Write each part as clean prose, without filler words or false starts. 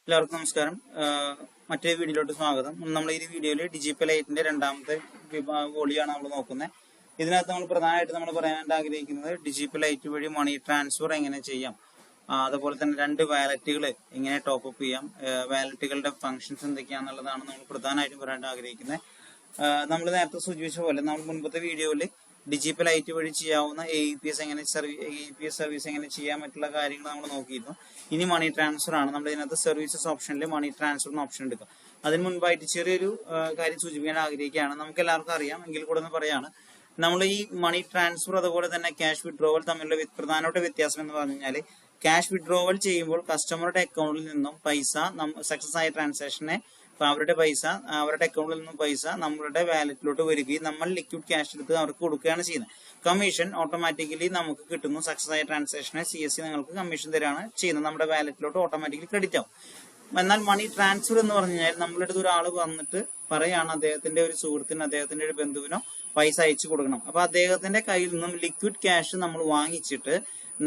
എല്ലാവർക്കും നമസ്കാരം. മറ്റൊരു വീഡിയോയിലോട്ട് സ്വാഗതം. നമ്മൾ ഈ വീഡിയോയിൽ ഡിജിപേ ലൈറ്റിന്റെ രണ്ടാമത്തെ വോളിയാണ് നമ്മൾ നോക്കുന്നത്. ഇതിനകത്ത് നമ്മൾ പ്രധാനമായിട്ട് നമ്മൾ പറയാനായിട്ട് ആഗ്രഹിക്കുന്നത് ഡിജിപേ ലൈറ്റ് വഴി മണി ട്രാൻസ്ഫർ എങ്ങനെ ചെയ്യാം, അതുപോലെ തന്നെ രണ്ട് വാലറ്റുകൾ എങ്ങനെ ടോപ്പ് അപ്പ് ചെയ്യാം, വാലറ്റുകളുടെ ഫംഗ്ഷൻസ് എന്തൊക്കെയാണെന്നുള്ളതാണ് നമ്മൾ പ്രധാനമായിട്ടും പറയാനായിട്ട് ആഗ്രഹിക്കുന്നത്. നമ്മൾ നേരത്തെ സൂചിപ്പിച്ച പോലെ നമ്മൾ മുൻപത്തെ വീഡിയോയിൽ ഡിജിപേ ലൈറ്റ് വഴി ചെയ്യാവുന്ന AEPS സർവീസ് എങ്ങനെ ചെയ്യാൻ പറ്റുള്ള കാര്യങ്ങൾ നമ്മൾ നോക്കിയിരുന്നു. ഇനി മണി ട്രാൻസ്ഫർ ആണ്. നമ്മൾ ഇതിനകത്ത് സർവീസസ് ഓപ്ഷനിൽ മണി ട്രാൻസ്ഫർ എന്ന ഓപ്ഷൻ എടുക്കുക. അതിന് മുൻപായിട്ട് ചെറിയൊരു കാര്യം സൂചിപ്പിക്കാൻ ആഗ്രഹിക്കുകയാണ്. നമുക്ക് എല്ലാവർക്കും അറിയാം, എങ്കിൽ കൂടെ ഒന്ന് പറയാണ്. നമ്മൾ ഈ മണി ട്രാൻസ്ഫർ അതുപോലെ തന്നെ ക്യാഷ് വിഡ്രോവൽ തമ്മിലുള്ള പ്രധാനപ്പെട്ട വ്യത്യാസം എന്ന് പറഞ്ഞു കഴിഞ്ഞാൽ, ക്യാഷ് വിഡ്രോവൽ ചെയ്യുമ്പോൾ കസ്റ്റമറുടെ അക്കൗണ്ടിൽ നിന്നും പൈസ സക്സസ് ആയ ട്രാൻസാക്ഷനെ അവരുടെ അക്കൗണ്ടിൽ നിന്നും പൈസ നമ്മളുടെ വാലറ്റിലോട്ട് വരികയും നമ്മൾ ലിക്വിഡ് ക്യാഷ് എടുത്ത് അവർക്ക് കൊടുക്കുകയാണ് ചെയ്യുന്നത്. കമ്മീഷൻ ഓട്ടോമാറ്റിക്കലി നമുക്ക് കിട്ടുന്നു. സക്സസ് ആയ ട്രാൻസാക്ഷനെ CSC നിങ്ങൾക്ക് കമ്മീഷൻ തരാണ് ചെയ്യുന്നത്. നമ്മുടെ വാലറ്റിലോട്ട് ഓട്ടോമാറ്റിക്കലി ക്രെഡിറ്റ് ആവും. എന്നാൽ മണി ട്രാൻസ്ഫർ എന്ന് പറഞ്ഞു കഴിഞ്ഞാൽ നമ്മളുടെ അടുത്ത് ഒരാൾ വന്നിട്ട് പറയാണ് അദ്ദേഹത്തിന്റെ ഒരു സുഹൃത്തിന്, അദ്ദേഹത്തിന്റെ ഒരു ബന്ധുവിനോ പൈസ അയച്ചു കൊടുക്കണം. അപ്പൊ അദ്ദേഹത്തിന്റെ കയ്യിൽ നിന്നും ലിക്വിഡ് ക്യാഷ് നമ്മൾ വാങ്ങിച്ചിട്ട്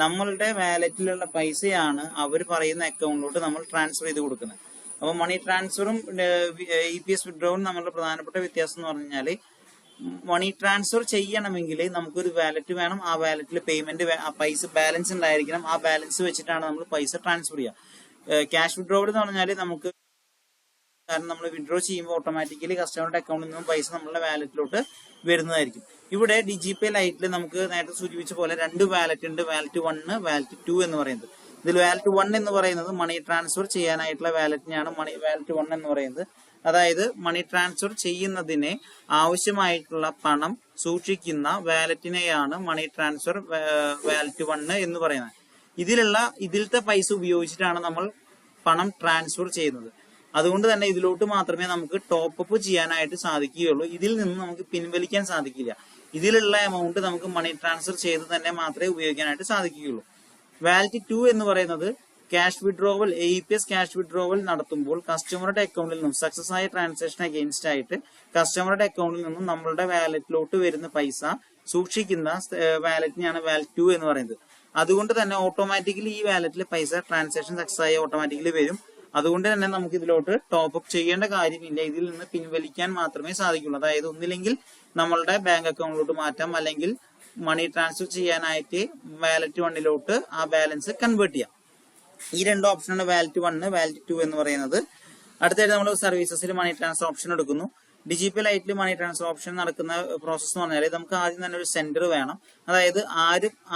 നമ്മളുടെ വാലറ്റിലുള്ള പൈസയാണ് അവർ പറയുന്ന അക്കൗണ്ടിലോട്ട് നമ്മൾ ട്രാൻസ്ഫർ ചെയ്ത് കൊടുക്കുന്നത്. അപ്പൊ മണി ട്രാൻസ്ഫറും EPS വിഡ്രോവും നമ്മളുടെ പ്രധാനപ്പെട്ട വ്യത്യാസം എന്ന് പറഞ്ഞു കഴിഞ്ഞാൽ, മണി ട്രാൻസ്ഫർ ചെയ്യണമെങ്കിൽ നമുക്കൊരു വാലറ്റ് വേണം. ആ വാലറ്റിൽ പേയ്മെന്റ് പൈസ ബാലൻസ് ഉണ്ടായിരിക്കണം. ആ ബാലൻസ് വെച്ചിട്ടാണ് നമ്മൾ പൈസ ട്രാൻസ്ഫർ ചെയ്യുക. ക്യാഷ് വിഡ്രോവൽ എന്ന് പറഞ്ഞാൽ നമുക്ക്, കാരണം നമ്മൾ വിഡ്രോ ചെയ്യുമ്പോൾ ഓട്ടോമാറ്റിക്കലി കസ്റ്റമറുടെ അക്കൗണ്ടിൽ നിന്നും പൈസ നമ്മളുടെ വാലറ്റിലോട്ട് വരുന്നതായിരിക്കും. ഇവിടെ ഡിജിപേ ലൈറ്റിൽ നമുക്ക് നേരത്തെ സൂചിപ്പിച്ച പോലെ രണ്ട് വാലറ്റ് ഉണ്ട്. വാലറ്റ് 1, വാലറ്റ് 2 എന്ന് പറയുന്നത്. ഇതിൽ വാലറ്റ് 1 എന്ന് പറയുന്നത് മണി ട്രാൻസ്ഫർ ചെയ്യാനായിട്ടുള്ള വാലറ്റിനെയാണ് വാലറ്റ് 1 എന്ന് പറയുന്നത്. അതായത് മണി ട്രാൻസ്ഫർ ചെയ്യുന്നതിന് ആവശ്യമായിട്ടുള്ള പണം സൂക്ഷിക്കുന്ന വാലറ്റിനെയാണ് മണി ട്രാൻസ്ഫർ വാലറ്റ് 1 എന്ന് പറയുന്നത്. ഇതിലത്തെ പൈസ ഉപയോഗിച്ചിട്ടാണ് നമ്മൾ പണം ട്രാൻസ്ഫർ ചെയ്യുന്നത്. അതുകൊണ്ട് തന്നെ ഇതിലോട്ട് മാത്രമേ നമുക്ക് ടോപ്പ് അപ്പ് ചെയ്യാനായിട്ട് സാധിക്കുകയുള്ളൂ. ഇതിൽ നിന്ന് നമുക്ക് പിൻവലിക്കാൻ സാധിക്കില്ല. ഇതിലുള്ള എമൗണ്ട് നമുക്ക് മണി ട്രാൻസ്ഫർ ചെയ്ത് തന്നെ മാത്രമേ ഉപയോഗിക്കാനായിട്ട് സാധിക്കുകയുള്ളൂ. വാലറ്റ് 2 എന്ന് പറയുന്നത് cash withdrawal, AEPS cash withdrawal നടത്തുമ്പോൾ കസ്റ്റമറുടെ അക്കൗണ്ടിൽ നിന്നും സക്സസ് ആയ ട്രാൻസാക്ഷൻ അഗെയിൻസ്റ്റ് ആയിട്ട് കസ്റ്റമറുടെ അക്കൗണ്ടിൽ നിന്നും നമ്മളുടെ വാലറ്റിലോട്ട് വരുന്ന പൈസ സൂക്ഷിക്കുന്ന വാലറ്റിനെയാണ് വാലറ്റ് 2 എന്ന് പറയുന്നത്. അതുകൊണ്ട് തന്നെ ഓട്ടോമാറ്റിക്കലി ഈ വാലറ്റിൽ പൈസ ട്രാൻസാക്ഷൻ സക്സസ് ആയി ഓട്ടോമാറ്റിക്കലി വരും. അതുകൊണ്ട് തന്നെ നമുക്ക് ഇതിലോട്ട് ടോപ്പ് അപ്പ് ചെയ്യേണ്ട കാര്യമില്ല. ഇതിൽ നിന്ന് പിൻവലിക്കാൻ മാത്രമേ സാധിക്കുള്ളൂ. അതായത് ഒന്നില്ലെങ്കിൽ നമ്മളുടെ ബാങ്ക് അക്കൗണ്ടിലോട്ട് മാറ്റാം, അല്ലെങ്കിൽ മണി ട്രാൻസ്ഫർ ചെയ്യാനായിട്ട് വാലറ്റ് 1 ആ ബാലൻസ് കൺവേർട്ട് ചെയ്യാം. ഈ രണ്ട് ഓപ്ഷനാണ് വാലറ്റ് 1, വാലറ്റ് 2 എന്ന് പറയുന്നത്. അടുത്തായിട്ട് നമ്മൾ സർവീസസിൽ മണി ട്രാൻസ്ഫർ ഓപ്ഷൻ എടുക്കുന്നു. ഡിജിപേ ലൈറ്റിൽ മണി ട്രാൻസ്ഫർ ഓപ്ഷൻ നടക്കുന്ന പ്രോസസ് എന്ന് പറഞ്ഞാൽ, നമുക്ക് ആദ്യം തന്നെ ഒരു സെന്റർ വേണം. അതായത്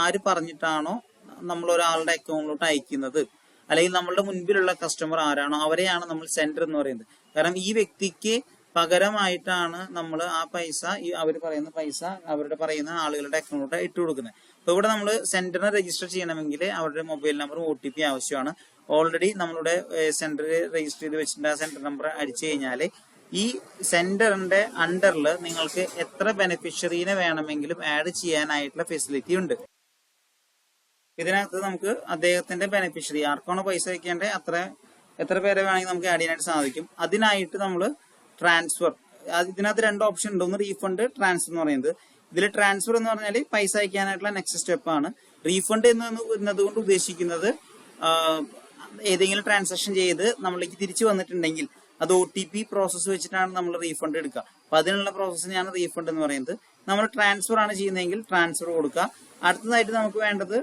ആര് പറഞ്ഞിട്ടാണോ നമ്മൾ ഒരാളുടെ അക്കൗണ്ടിലോട്ട് അയക്കുന്നത്, അല്ലെങ്കിൽ നമ്മളുടെ മുൻപിലുള്ള കസ്റ്റമർ ആരാണോ അവരെയാണ് നമ്മൾ സെന്റർ എന്ന് പറയുന്നത്. കാരണം ഈ വ്യക്തിക്ക് പകരമായിട്ടാണ് നമ്മൾ ആ പൈസ, അവർ പറയുന്ന പൈസ പറയുന്ന ആളുകളുടെ അക്കൗണ്ടിലോട്ട് ഇട്ട് കൊടുക്കുന്നത്. അപ്പൊ ഇവിടെ നമ്മൾ സെന്ററിനെ രജിസ്റ്റർ ചെയ്യണമെങ്കിൽ അവരുടെ മൊബൈൽ നമ്പറും OTP ആവശ്യമാണ്. ഓൾറെഡി നമ്മളുടെ സെന്ററിൽ രജിസ്റ്റർ ചെയ്ത് വെച്ചിട്ട് ആ സെന്റർ നമ്പർ അടിച്ചു കഴിഞ്ഞാൽ ഈ സെന്ററിന്റെ അണ്ടറിൽ നിങ്ങൾക്ക് എത്ര ബെനിഫിഷ്യറീനെ വേണമെങ്കിലും ആഡ് ചെയ്യാനായിട്ടുള്ള ഫെസിലിറ്റി ഉണ്ട്. ഇതിനകത്ത് നമുക്ക് അദ്ദേഹത്തിന്റെ ബെനിഫിഷ്യറി ആർക്കാണോ പൈസ വയ്ക്കേണ്ടത് എത്ര പേരെ വേണമെങ്കിൽ നമുക്ക് ആഡ് ചെയ്യാനായിട്ട് സാധിക്കും. അതിനായിട്ട് നമ്മൾ ട്രാൻസ്ഫർ, ഇതിനകത്ത് രണ്ട് ഓപ്ഷൻ ഉണ്ട്. ഒന്ന് റീഫണ്ട്, ട്രാൻസ്ഫർ എന്ന് പറയുന്നത്. ഇതിൽ ട്രാൻസ്ഫർ എന്ന് പറഞ്ഞാൽ പൈസ അയക്കാനായിട്ടുള്ള നെക്സ്റ്റ് സ്റ്റെപ്പ് ആണ്. റീഫണ്ട് എന്നതുകൊണ്ട് ഉദ്ദേശിക്കുന്നത് ഏതെങ്കിലും ട്രാൻസാക്ഷൻ ചെയ്ത് നമ്മളിലേക്ക് തിരിച്ചു വന്നിട്ടുണ്ടെങ്കിൽ അത് OTP പ്രോസസ്സ് വെച്ചിട്ടാണ് നമ്മൾ റീഫണ്ട് എടുക്കുക. അപ്പൊ അതിനുള്ള പ്രോസസ്സിനെയാണ് റീഫണ്ട് എന്ന് പറയുന്നത്. നമ്മൾ ട്രാൻസ്ഫർ ആണ് ചെയ്യുന്നതെങ്കിൽ ട്രാൻസ്ഫർ കൊടുക്കുക. അടുത്തതായിട്ട് നമുക്ക് വേണ്ടത്,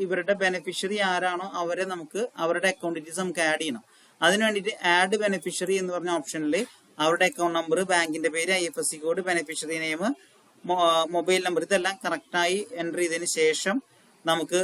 ഇവരുടെ ബെനിഫിഷ്യറി ആരാണോ അവരെ നമുക്ക് അവരുടെ അക്കൗണ്ട് ഡീറ്റെയിൽസ് നമുക്ക് ആഡ് ചെയ്യണം. അതിന് വേണ്ടിയിട്ട് ആഡ് ബെനിഫിഷ്യറി എന്ന് പറഞ്ഞ ഓപ്ഷനിൽ അവരുടെ അക്കൗണ്ട് നമ്പർ, ബാങ്കിന്റെ പേര്, IFSC code, beneficiary name, mobile number ഇതെല്ലാം കറക്റ്റായി എൻ്റർ ചെയ്തതിന് ശേഷം നമുക്ക്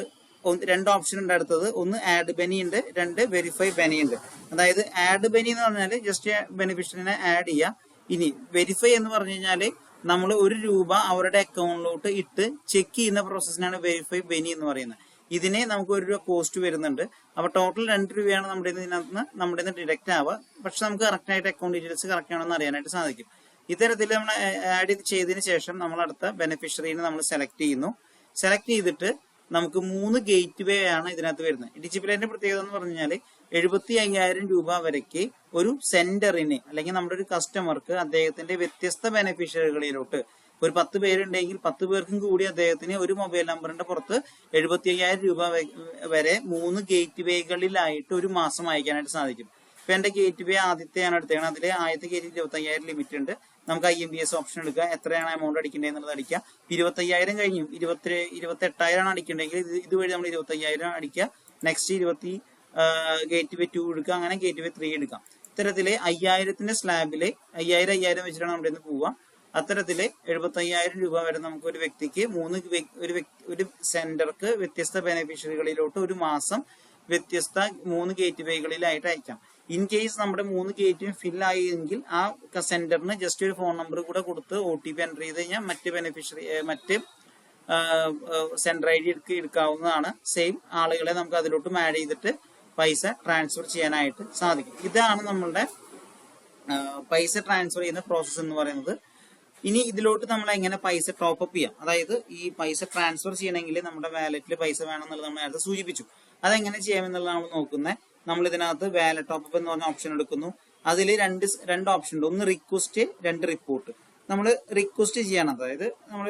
രണ്ട് ഓപ്ഷൻ ഉണ്ട്. അടുത്തത് ഒന്ന് ആഡ് ബെനി ഉണ്ട്, രണ്ട് വെരിഫൈ ബെനി ഉണ്ട്. അതായത് ആഡ് ബെനി എന്ന് പറഞ്ഞാൽ ജസ്റ്റ് ബെനിഫിഷ്യറിനെ ആഡ് ചെയ്യുക. ഇനി വെരിഫൈ എന്ന് പറഞ്ഞു കഴിഞ്ഞാൽ നമ്മൾ ₹1 അവരുടെ അക്കൗണ്ടിലോട്ട് ഇട്ട് ചെക്ക് ചെയ്യുന്ന പ്രോസസ്സിനാണ് വെരിഫൈ ബെനി എന്ന് പറയുന്നത്. ഇതിനെ നമുക്ക് ₹1 കോസ്റ്റ് വരുന്നുണ്ട്. അപ്പൊ ടോട്ടൽ ₹2 നമ്മുടെ ഡിഡക്റ്റ് ആവുക. പക്ഷെ നമുക്ക് കറക്റ്റ് ആയിട്ട് അക്കൗണ്ട് ഡീറ്റെയിൽസ് കറക്റ്റ് ആണെന്ന് അറിയാനായിട്ട് സാധിക്കും. ഇത്തരത്തിൽ നമ്മൾ ആഡ് ചെയ്തതിന് ശേഷം നമ്മൾ അടുത്ത ബെനിഫിഷ്യറിനെ നമ്മൾ സെലക്ട് ചെയ്യുന്നു. സെലക്ട് ചെയ്തിട്ട് നമുക്ക് 3 ഗേറ്റ് വേ ആണ് ഇതിനകത്ത് വരുന്നത്. ഡിജിപേ ലൈറ്റിന്റെ പ്രത്യേകത എന്ന് പറഞ്ഞു കഴിഞ്ഞാൽ ₹75,000 വരയ്ക്ക് ഒരു സെന്ററിന്, അല്ലെങ്കിൽ നമ്മുടെ ഒരു കസ്റ്റമർക്ക് അദ്ദേഹത്തിന്റെ വ്യത്യസ്ത ബെനിഫിഷ്യറികളിലോട്ട് ഒരു 10 പേരുണ്ടെങ്കിൽ 10 പേർക്കും കൂടി അദ്ദേഹത്തിന് ഒരു മൊബൈൽ നമ്പറിന്റെ പുറത്ത് 75,000 രൂപ വരെ 3 ഗേറ്റ് വേകളിലായിട്ട് ഒരു മാസം അയക്കാനായിട്ട് സാധിക്കും. ഇപ്പൊ എന്റെ ഗേറ്റ് വേ ആദ്യത്തെയാണ് എടുത്തേക്കുന്നത്. അതിൽ ആദ്യത്തെ ഗേറ്റ് 25,000 ലിമിറ്റ് ഉണ്ട്. നമുക്ക് IMBS ഓപ്ഷൻ എടുക്കുക, എത്രയാണ് എമൗണ്ട് അടിക്കേണ്ടത് എന്നുള്ളത് അടിക്കുക. 25,000 കഴിഞ്ഞു 28,000 അടിക്കേണ്ടെങ്കിൽ ഇതുവഴി നമ്മൾ 25,000 അടിക്കുക. നെക്സ്റ്റ് ഗേറ്റ് വേ 2 എടുക്കുക, അങ്ങനെ ഗേറ്റ് വേ 3 എടുക്കാം. ഇത്തരത്തില് 5,000 സ്ലാബില് 5,000 വെച്ചിട്ടാണ് നമ്മുടെ ഇന്ന് പോവുക. അത്തരത്തില് 75,000 രൂപ വരെ നമുക്ക് ഒരു വ്യക്തിക്ക് ഒരു സെന്റർക്ക് വ്യത്യസ്ത ബെനിഫിഷ്യറികളിലോട്ട് ഒരു മാസം വ്യത്യസ്ത 3 ഗേറ്റ് വേകളിലായിട്ട് അയക്കാം. ഇൻ കേസ് നമ്മുടെ 3 ഗേറ്റും ഫിൽ ആയെങ്കിൽ ആ സെന്ററിന് ജസ്റ്റ് ഒരു ഫോൺ നമ്പർ കൂടെ കൊടുത്ത് OTP എൻ്റർ ചെയ്ത് കഴിഞ്ഞാൽ മറ്റ് സെന്റർ ID എടുക്കാവുന്നതാണ്. സെയിം ആളുകളെ നമുക്ക് അതിലോട്ട് ആഡ് ചെയ്തിട്ട് പൈസ ട്രാൻസ്ഫർ ചെയ്യാനായിട്ട് സാധിക്കും. ഇതാണ് നമ്മളുടെ പൈസ ട്രാൻസ്ഫർ ചെയ്യുന്ന പ്രോസസ്സ് എന്ന് പറയുന്നത്. ഇനി ഇതിലോട്ട് നമ്മൾ എങ്ങനെ പൈസ ടോപ്പ് അപ്പ് ചെയ്യാം, അതായത് ഈ പൈസ ട്രാൻസ്ഫർ ചെയ്യണമെങ്കിൽ നമ്മുടെ വാലറ്റിൽ പൈസ വേണമെന്നുള്ളത് നമ്മൾ നേരത്തെ സൂചിപ്പിച്ചു. അതെങ്ങനെ ചെയ്യാമെന്നുള്ളത് നമ്മൾ നോക്കുന്നത്. നമ്മൾ ഇതിനകത്ത് വാലറ്റ് ടോപ്പ് അപ്പ് എന്ന് പറഞ്ഞ ഓപ്ഷൻ എടുക്കുന്നു. അതിൽ രണ്ട് ഓപ്ഷൻ ഉണ്ട്, ഒന്ന് റിക്വസ്റ്റ്, 2 റിപ്പോർട്ട്. നമ്മൾ റിക്വസ്റ്റ് ചെയ്യണം, അതായത് നമ്മൾ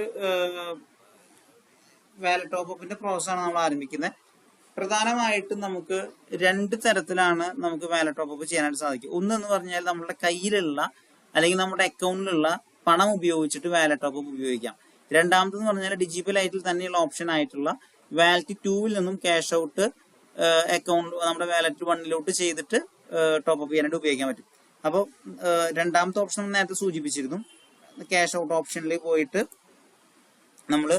വാലറ്റ് ടോപ്പ് അപ്പിന്റെ പ്രോസസ്സാണ് നമ്മൾ ആരംഭിക്കുന്നത്. പ്രധാനമായിട്ടും നമുക്ക് 2 തരത്തിലാണ് നമുക്ക് വാലറ്റ് ടോപ്പ് അപ്പ് ചെയ്യാനായിട്ട് സാധിക്കും. ഒന്നെന്ന് പറഞ്ഞാൽ നമ്മുടെ കയ്യിലുള്ള അല്ലെങ്കിൽ നമ്മുടെ അക്കൗണ്ടിലുള്ള പണം ഉപയോഗിച്ചിട്ട് വാലറ്റ് ടോപ്പ് അപ്പ് ഉപയോഗിക്കാം. രണ്ടാമതെന്ന് പറഞ്ഞാൽ ഡിജിറ്റൽ ആയിട്ട് തന്നെയുള്ള ഓപ്ഷൻ ആയിട്ടുള്ള വാലറ്റ് 2-ൽ നിന്നും ക്യാഷ് ഔട്ട് അക്കൗണ്ട് നമ്മുടെ വാലറ്റ് 1-ലോട്ട് ചെയ്തിട്ട് ടോപ്പ് അപ്പ് ചെയ്യാനായിട്ട് ഉപയോഗിക്കാൻ പറ്റും. അപ്പോൾ രണ്ടാമത്തെ ഓപ്ഷൻ നേരത്തെ സൂചിപ്പിച്ചിരുന്നു. ക്യാഷ് ഔട്ട് ഓപ്ഷനിൽ പോയിട്ട് നമ്മൾ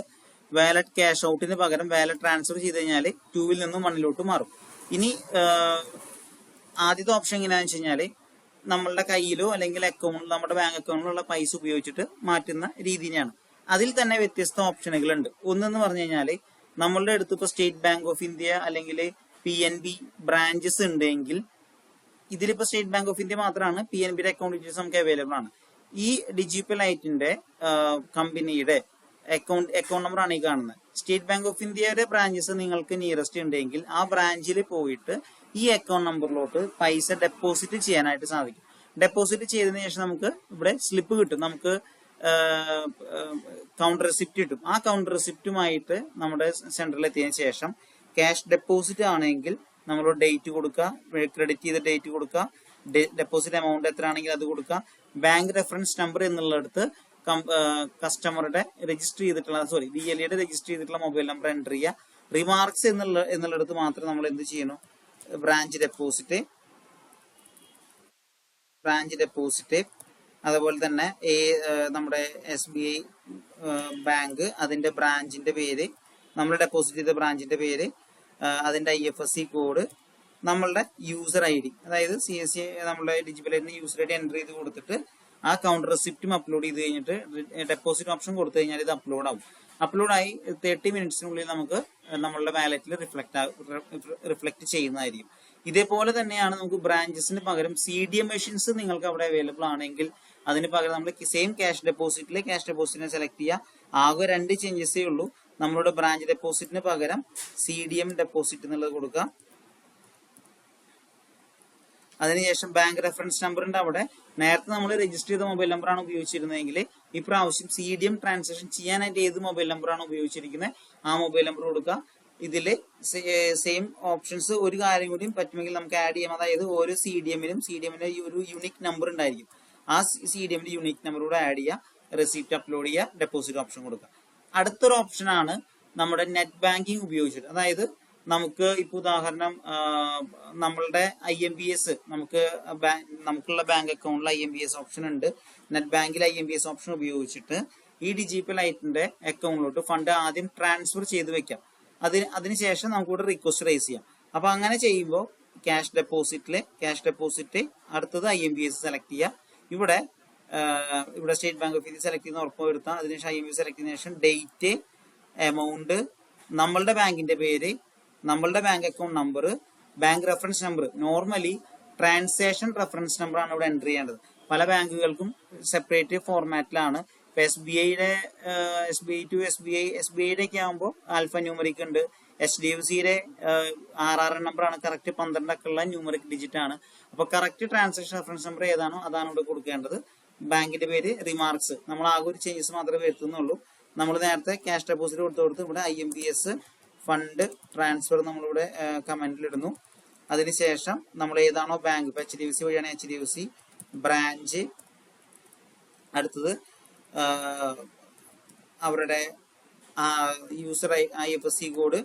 വാലറ്റ് ക്യാഷ് ഔട്ടിന് പകരം വാലറ്റ് ട്രാൻസ്ഫർ ചെയ്ത് കഴിഞ്ഞാൽ 2-ൽ നിന്നും 1-ലോട്ട് മാറും. ഇനി ആദ്യത്തെ ഓപ്ഷൻ എങ്ങനെയാണെന്ന് വെച്ച് കഴിഞ്ഞാൽ നമ്മളുടെ കയ്യിലോ അല്ലെങ്കിൽ നമ്മുടെ ബാങ്ക് അക്കൗണ്ടിലുള്ള പൈസ ഉപയോഗിച്ചിട്ട് മാറ്റുന്ന രീതിയാണ്. അതിൽ തന്നെ വ്യത്യസ്ത ഓപ്ഷനുകളുണ്ട്. ഒന്നെന്ന് പറഞ്ഞു കഴിഞ്ഞാൽ നമ്മളുടെ അടുത്ത് ഇപ്പോൾ സ്റ്റേറ്റ് ബാങ്ക് ഓഫ് ഇന്ത്യ അല്ലെങ്കിൽ PNB ബ്രാഞ്ചസ് ഉണ്ടെങ്കിൽ, ഇതിലിപ്പോ സ്റ്റേറ്റ് ബാങ്ക് ഓഫ് ഇന്ത്യ മാത്രമാണ്, PNBയുടെ അക്കൗണ്ട് ഡീറ്റെയിൽസ് നമുക്ക് അവൈലബിൾ ആണ്. ഈ ഡിജിറ്റൽ ലൈറ്റിന്റെ കമ്പനിയുടെ അക്കൗണ്ട് നമ്പർ ആണ് ഈ കാണുന്നത്. സ്റ്റേറ്റ് ബാങ്ക് ഓഫ് ഇന്ത്യയുടെ ബ്രാഞ്ചസ് നിങ്ങൾക്ക് നിയറസ്റ്റ് ഉണ്ടെങ്കിൽ ആ ബ്രാഞ്ചിൽ പോയിട്ട് ഈ അക്കൗണ്ട് നമ്പറിലോട്ട് പൈസ ഡെപ്പോസിറ്റ് ചെയ്യാനായിട്ട് സാധിക്കും. ഡെപ്പോസിറ്റ് ചെയ്തതിനു ശേഷം നമുക്ക് ഇവിടെ സ്ലിപ്പ് കിട്ടും, നമുക്ക് കൗണ്ടർ റെസിപ്റ്റ് കിട്ടും. ആ കൗണ്ടർ റെസിപ്റ്റുമായിട്ട് നമ്മുടെ സെന്ററിൽ എത്തിയതിനു ശേഷം ക്യാഷ് ഡെപ്പോസിറ്റ് ആണെങ്കിൽ നമ്മൾ ഡേറ്റ് കൊടുക്കുക, ക്രെഡിറ്റ് ചെയ്ത ഡേറ്റ് കൊടുക്കുക, ഡെപ്പോസിറ്റ് എമൗണ്ട് എത്ര ആണെങ്കിൽ അത് കൊടുക്കുക. ബാങ്ക് റെഫറൻസ് നമ്പർ എന്നുള്ളിടത്ത് കസ്റ്റമറുടെ രജിസ്റ്റർ ചെയ്തിട്ടുള്ള BLEയുടെ രജിസ്റ്റർ ചെയ്തിട്ടുള്ള മൊബൈൽ നമ്പർ എൻ്റർ ചെയ്യുക. റിമാർക്സ് എന്നുള്ളിടത്ത് മാത്രം നമ്മൾ എന്ത് ചെയ്യണം, ബ്രാഞ്ച് ഡെപ്പോസിറ്റ് അതുപോലെ തന്നെ നമ്മുടെ SBI ബാങ്ക് അതിന്റെ ബ്രാഞ്ചിന്റെ പേര്, നമ്മൾ ഡെപ്പോസിറ്റ് ചെയ്ത ബ്രാഞ്ചിന്റെ പേര്, അതിന്റെ IFSC കോഡ്, നമ്മളുടെ യൂസർ ID, അതായത് CSC നമ്മുടെ ഡിജിറ്റൽ യൂസർ ID എൻ്റർ ചെയ്ത് കൊടുത്തിട്ട് ആ കൗണ്ടർ റെസിപ്റ്റും അപ്ലോഡ് ചെയ്ത് കഴിഞ്ഞിട്ട് ഡെപ്പോസിറ്റ് ഓപ്ഷൻ കൊടുത്തു കഴിഞ്ഞാൽ ഇത് അപ്ലോഡ് ആവും. അപ്ലോഡായി 30 മിനിറ്റ്സിനുള്ളിൽ നമുക്ക് നമ്മളുടെ വാലറ്റിൽ റിഫ്ലക്ട് ചെയ്യുന്നതായിരിക്കും. ഇതേപോലെ തന്നെയാണ് നമുക്ക് ബ്രാഞ്ചസിന് പകരം CDM മെഷീൻസ് നിങ്ങൾക്ക് അവിടെ അവൈലബിൾ ആണെങ്കിൽ അതിന് പകരം നമ്മൾ സെയിം ക്യാഷ് ഡെപ്പോസിറ്റിനെ സെലക്ട് ചെയ്യുക. ആകെ 2 ചേഞ്ചസേ ഉള്ളൂ. നമ്മളുടെ ബ്രാഞ്ച് ഡെപ്പോസിറ്റിന് പകരം CDM ഡെപ്പോസിറ്റ് എന്നുള്ളത് കൊടുക്കുക. അതിനുശേഷം ബാങ്ക് റെഫറൻസ് നമ്പറിന്റെ അവിടെ നേരത്തെ നമ്മൾ രജിസ്റ്റർ ചെയ്ത മൊബൈൽ നമ്പറാണ് ഉപയോഗിച്ചിരുന്നതെങ്കിൽ ഇപ്രാവശ്യം CDM ട്രാൻസാക്ഷൻ ചെയ്യാനായിട്ട് ഏത് മൊബൈൽ നമ്പറാണ് ഉപയോഗിച്ചിരിക്കുന്നത് ആ മൊബൈൽ നമ്പർ കൊടുക്കുക. ഇതിൽ സെയിം ഓപ്ഷൻസ് ഒരു കാര്യം കൂടിയും പറ്റുമെങ്കിൽ നമുക്ക് ആഡ് ചെയ്യാം. അതായത് ഓരോ CDMനും ഒരു യൂണിക് നമ്പർ ഉണ്ടായിരിക്കും. ആ CDMന്റെ യൂണിക് നമ്പർ കൂടെ ആഡ് ചെയ്യുക, റെസിപ്റ്റ് അപ്ലോഡ് ചെയ്യുക, ഡെപ്പോസിറ്റ് ഓപ്ഷൻ കൊടുക്കുക. അടുത്തൊരു ഓപ്ഷനാണ് നമ്മുടെ നെറ്റ് ബാങ്കിങ് ഉപയോഗിച്ചിട്ട്, അതായത് നമുക്ക് ഇപ്പൊ ഉദാഹരണം നമ്മളുടെ IMBS നമുക്കുള്ള ബാങ്ക് അക്കൗണ്ടിൽ IMBS ഓപ്ഷൻ ഉണ്ട്. നെറ്റ് ബാങ്കിൽ IMBS ഓപ്ഷൻ ഉപയോഗിച്ചിട്ട് ഈ ഡിജിറ്റൽ ലൈറ്റിന്റെ അക്കൗണ്ടിലോട്ട് ഫണ്ട് ആദ്യം ട്രാൻസ്ഫർ ചെയ്ത് വെക്കാം. അതിനുശേഷം നമുക്കിവിടെ റിക്വസ്റ്റ് റേസ് ചെയ്യാം. അപ്പൊ അങ്ങനെ ചെയ്യുമ്പോൾ ക്യാഷ് ഡെപ്പോസിറ്റ് അടുത്തത് IMBS സെലക്ട് ചെയ്യുക. ഇവിടെ state bank of India select ചെയ്യുന്ന ഉറപ്പ് വരുത്താം. അതിനുശേഷം IMBS സെലക്ട് ചെയ്തതിനു ശേഷം ഡേറ്റ്, എമൗണ്ട്, നമ്മളുടെ ബാങ്കിന്റെ പേര്, നമ്മളുടെ bank account number, bank reference number. Normally transaction reference number ആണ് ഇവിടെ എൻ്റർ ചെയ്യേണ്ടത്. പല ബാങ്കുകൾക്കും സെപ്പറേറ്റ് ഫോർമാറ്റിലാണ്. ഇപ്പൊ SBI ടു SBIയുടെ ഒക്കെ ആകുമ്പോൾ ആൽഫ ന്യൂമറിക് ഉണ്ട്. HDFCയുടെ RRN നമ്പറാണ് കറക്റ്റ് 12 അക്കമുള്ള ന്യൂമറിക് ഡിജിറ്റ് ആണ്. അപ്പൊ കറക്റ്റ് ട്രാൻസാക്ഷൻ റെഫറൻസ് നമ്പർ ഏതാണോ അതാണ് ഇവിടെ കൊടുക്കേണ്ടത്. ബാങ്കിന്റെ പേര്, റിമാർക്സ്, നമ്മൾ ആകെ ഒരു ചേഞ്ചസ് മാത്രമേ വരുത്തുന്നുള്ളൂ. നമ്മൾ നേരത്തെ ക്യാഷ് ഡെപ്പോസിറ്റ് കൊടുത്ത് ഇവിടെ IMBS ഫണ്ട് ട്രാൻസ്ഫർ നമ്മളിവിടെ കമന്റിൽ ഇടുന്നു. അതിനുശേഷം നമ്മൾ ഏതാണോ ബാങ്ക്, ഇപ്പൊ HDFC വഴിയാണ് HDFC ബ്രാഞ്ച്, അടുത്തത് അവരുടെ user IFSC code,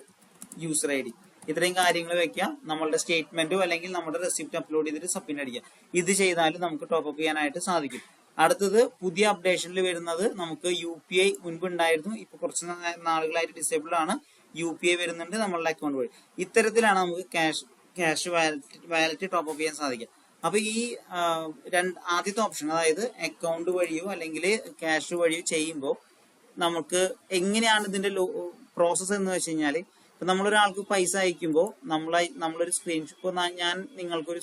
user ID, ഇത്രയും കാര്യങ്ങൾ വെക്കുക. നമ്മളുടെ സ്റ്റേറ്റ്മെന്റോ അല്ലെങ്കിൽ നമ്മുടെ റെസിപ്റ്റ് അപ്ലോഡ് ചെയ്തിട്ട് സബ്മിറ്റ് അടിക്കുക. ഇത് ചെയ്താൽ നമുക്ക് ടോപ്പ് അപ്പ് ചെയ്യാനായിട്ട് സാധിക്കും. അടുത്തത് പുതിയ അപ്ഡേഷനിൽ വരുന്നത് നമുക്ക് UPI മുൻപ് ഉണ്ടായിരുന്നു, ഇപ്പൊ കുറച്ച് നാളുകളായിട്ട് ഡിസേബിൾ ആണ്. UPI വരുന്നുണ്ട് നമ്മളുടെ അക്കൗണ്ട് വഴി. ഇത്തരത്തിലാണ് നമുക്ക് ക്യാഷ് വാലറ്റ് ടോപ്പ് അപ്പ് ചെയ്യാൻ സാധിക്കുക. അപ്പൊ ഈ ആദ്യത്തെ ഓപ്ഷൻ, അതായത് അക്കൗണ്ട് വഴിയോ അല്ലെങ്കിൽ ക്യാഷ് വഴിയോ ചെയ്യുമ്പോൾ നമുക്ക് എങ്ങനെയാണ് ഇതിന്റെ പ്രോസസ്സ് എന്ന് വെച്ച് കഴിഞ്ഞാല്, ഇപ്പൊ നമ്മളൊരാൾക്ക് പൈസ അയക്കുമ്പോൾ നമ്മളൊരു സ്ക്രീൻഷോട്ട്, ഞാൻ നിങ്ങൾക്കൊരു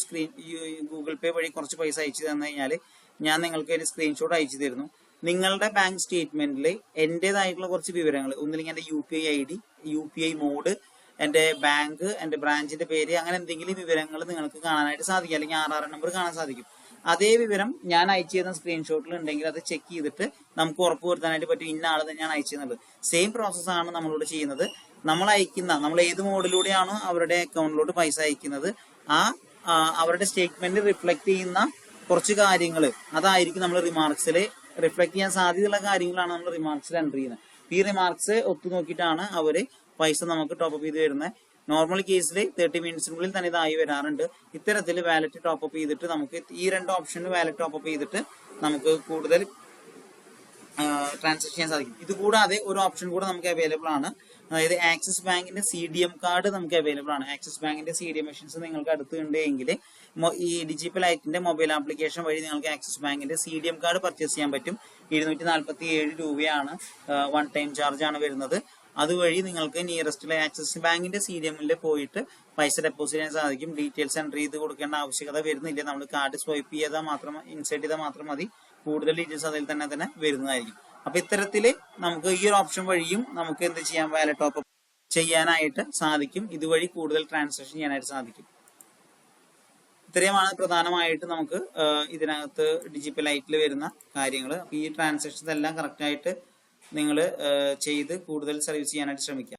ഗൂഗിൾ പേ വഴി കുറച്ച് പൈസ അയച്ചു തന്നു കഴിഞ്ഞാല് ഞാൻ നിങ്ങൾക്ക് ഒരു സ്ക്രീൻഷോട്ട് അയച്ചു തരുന്നു. നിങ്ങളുടെ ബാങ്ക് സ്റ്റേറ്റ്മെന്റിൽ എന്റേതായിട്ടുള്ള കുറച്ച് വിവരങ്ങൾ, ഒന്നില്ലെങ്കിൽ എന്റെ UPI ID, UPI മോഡ്, എന്റെ ബാങ്ക്, എന്റെ ബ്രാഞ്ചിന്റെ പേര്, അങ്ങനെ എന്തെങ്കിലും വിവരങ്ങൾ നിങ്ങൾക്ക് കാണാനായിട്ട് സാധിക്കും, അല്ലെങ്കിൽ RR നമ്പർ കാണാൻ സാധിക്കും. അതേ വിവരം ഞാൻ അയച്ചു തരുന്ന സ്ക്രീൻഷോട്ടിൽ ഉണ്ടെങ്കിൽ അത് ചെക്ക് ചെയ്തിട്ട് നമുക്ക് ഉറപ്പുവരുത്താനായിട്ട് പറ്റും ഇന്ന ആള് തന്നെയാണ് അയച്ചത്. സെയിം പ്രോസസ്സാണ് നമ്മളിവിടെ ചെയ്യുന്നത്. നമ്മൾ ഏത് മോഡിലൂടെയാണോ അവരുടെ അക്കൗണ്ടിലോട്ട് പൈസ അയക്കുന്നത്, അവരുടെ സ്റ്റേറ്റ്മെന്റ് റിഫ്ലക്ട് ചെയ്യുന്ന കുറച്ച് കാര്യങ്ങൾ, അതായിരിക്കും നമ്മൾ റിമാർക്സിൽ റിഫ്ലക്ട് ചെയ്യാൻ സാധ്യതയുള്ള കാര്യങ്ങളാണ് നമ്മൾ റിമാർക്സിൽ എൻ്റർ ചെയ്യുന്നത്. ഈ റിമാർക്സ് ഒത്തു നോക്കിയിട്ടാണ് അവര് പൈസ നമുക്ക് ടോപ്പ് അപ്പ് ചെയ്ത് വരുന്നത്. നോർമൽ കേസിൽ 30 മിനിറ്റ്സിനുള്ളിൽ തന്നെ ഇതായി വരാറുണ്ട്. ഇത്തരത്തിൽ വാലറ്റ് ടോപ്പ് അപ്പ് ചെയ്തിട്ട് നമുക്ക് ഈ രണ്ട് ഓപ്ഷനിൽ വാലറ്റ് ടോപ്പ് അപ്പ് ചെയ്തിട്ട് നമുക്ക് കൂടുതൽ ട്രാൻസാക്ഷൻ ചെയ്യാൻ സാധിക്കും. ഇത് കൂടാതെ ഒരു ഓപ്ഷൻ കൂടെ നമുക്ക് അവൈലബിൾ ആണ്, അതായത് ആക്സിസ് ബാങ്കിന്റെ CDM കാർഡ് നമുക്ക് അവൈലബിൾ ആണ്. ആക്സിസ് ബാങ്കിന്റെ CDM മെഷീൻസ് നിങ്ങൾക്ക് അടുത്തുണ്ട് എങ്കിൽ ഈ ഡിജിറ്റൽ ലൈറ്റിന്റെ മൊബൈൽ ആപ്ലിക്കേഷൻ വഴി നിങ്ങൾക്ക് ആക്സിസ് ബാങ്കിന്റെ CDM കാർഡ് പർച്ചേസ് ചെയ്യാൻ പറ്റും. 247 രൂപയാണ് വൺ ടൈം ചാർജ് ആണ് വരുന്നത്. അതുവഴി നിങ്ങൾക്ക് നിയറസ്റ്റിലെ ആക്സിസ് ബാങ്കിന്റെ CDM-ൽ പോയിട്ട് പൈസ ഡെപ്പോസിറ്റ് ചെയ്യാൻ സാധിക്കും. ഡീറ്റെയിൽസ് എൻ്റർ ചെയ്ത് കൊടുക്കേണ്ട ആവശ്യകത വരുന്നില്ല. നമ്മൾ കാർഡ് സ്വൈപ്പ് ചെയ്താൽ മാത്രം, ഇൻസേർട്ട് ചെയ്താൽ മാത്രം മതി. കൂടുതൽ ഡീറ്റെയിൽസ് അതിൽ തന്നെ വരുന്നതായിരിക്കും. അപ്പൊ ഇത്തരത്തില് നമുക്ക് ഈ ഒരു ഓപ്ഷൻ വഴിയും നമുക്ക് എന്ത് ചെയ്യാം, വാലറ്റ് ടോപ്പ് അപ്പ് ചെയ്യാനായിട്ട് സാധിക്കും. ഇതുവഴി കൂടുതൽ ട്രാൻസാക്ഷൻ ചെയ്യാനായിട്ട് സാധിക്കും. ഇത്രയുമാണ് പ്രധാനമായിട്ട് നമുക്ക് ഇതിനകത്ത് ഡിജിറ്റൽ ലൈറ്റിൽ വരുന്ന കാര്യങ്ങൾ. അപ്പൊ ഈ ട്രാൻസാക്ഷൻസ് എല്ലാം കറക്റ്റ് ആയിട്ട് നിങ്ങൾ ചെയ്ത് കൂടുതൽ സർവീസ് ചെയ്യാനായിട്ട് ശ്രമിക്കുക.